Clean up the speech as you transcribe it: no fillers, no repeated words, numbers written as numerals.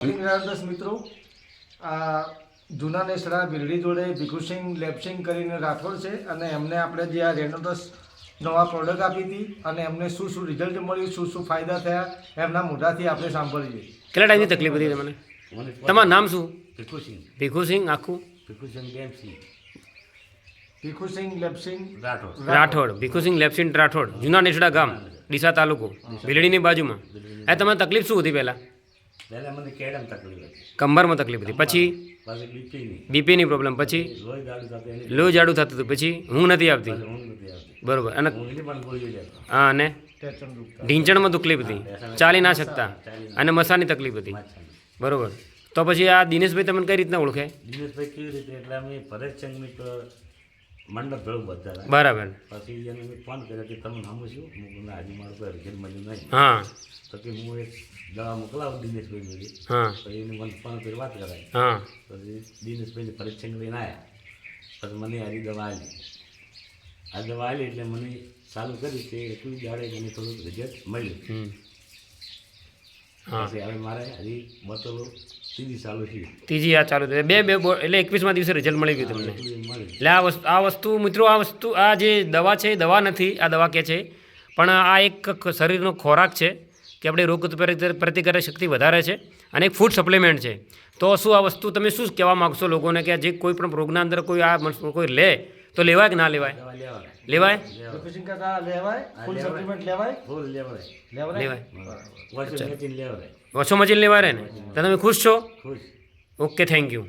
દસ મિત્રો આ જૂના નેસડા બિરડી જોડે ભીખુસિંહ લેપસિંગ કરીને રાઠોડ છે અને એમને આપણે જે આ રેનોટસ નવા પ્રોડક્ટ આપી હતી અને એમને શું શું રિઝલ્ટ મળ્યું, શું શું ફાયદા થયા એમના મોઢાથી આપણે સાંભળીએ. કેટલા ટાઈમની તકલીફ હતી તમને? તમારું નામ શું? ભીખુસિંહ. ભીખુસિંહ આખું? ભીખુસિંહ લેપસિંગ ભીખુસિંહ લેપસિંગ રાઠોડ. ભીખુસિંહ લેપસિંગ રાઠોડ, જૂના નેસડા ગામ, ડીસા તાલુકો, બિલડીની બાજુમાં. એ તમને તકલીફ શું હતી પહેલાં? પહેલાં મને કેડમ તકલીફ હતી, કમરમાં તકલીફ હતી, પછી બીપીની બીપીની પ્રોબ્લેમ, પછી લોહી જાડું થતું, એની લોહી જાડું થતું હતું, પછી ઊંઘ નથી આવતી. ઊંઘ નથી આવતી. બરોબર. અને ઊંઘની પણ ગોળીઓ લેતો. હા, અને ટેન્શન દુખતા ઢીંચણમાં તકલીફ હતી, ચાલી ના શકતા, અને મસાની તકલીફ હતી. બરોબર. તો પછી આ દિનેશભાઈ તમને કઈ રીતના ઓળખે? દિનેશભાઈ કેવી રીતે, એટલે અમે ભરતચંદની મંડપ ભેળું બધા હતા. બરાબર. પછી એને મેં ફોન કર્યો કે તમે નામ શું? હું આજે મારું કોઈ રિઝલ્ટ મળ્યું નહીં. હા તો કે હું એક દવા મોકલાવું દિનેશભાઈ જોડે. હા પછી એને મને ફોન કરી વાત કરાવી. હા પછી દિનેશભાઈને ભરતચંદ લઈને આવ્યા. પછી મને આરી દવા આવી. આ દવા આવી એટલે મને ચાલુ કરી કે એટલું દાડે મને થોડુંક રિઝલ્ટ મળ્યું. હા. પછી હવે મારે હજી બોટલો ત્રીજી ચાલુ છે. ત્રીજી આ ચાલુ થઈ. બે એટલે 21મા દિવસે રિઝલ્ટ મળી ગયું તમને. એટલું મળ્યું. એટલે આ વસ્તુ મિત્રો, આ જે દવા છે એ દવા નથી, આ દવા કે છે, પણ આ એક શરીરનો ખોરાક છે કે આપણે રોગ પ્રતિકારક શક્તિ વધારે છે અને એક ફૂડ સપ્લિમેન્ટ છે. તો શું આ વસ્તુ તમે શું કહેવા માગશો લોકોને કે જે કોઈ પણ રોગના અંદર કોઈ લે તો લેવાય કે ના લેવાય? દવા લેવાય. લેવાય. ભીખુસિંહ કાકા લેવાય, ફૂલ સપ્લિમેન્ટ લેવાય, ફૂલ લેવાય. લેવાય. વોશિંગ મશીન લેવાય. ઓછો મચીને લેવાય ને? તો તમે ખુશ છો? ખુશ. Okay, thank you.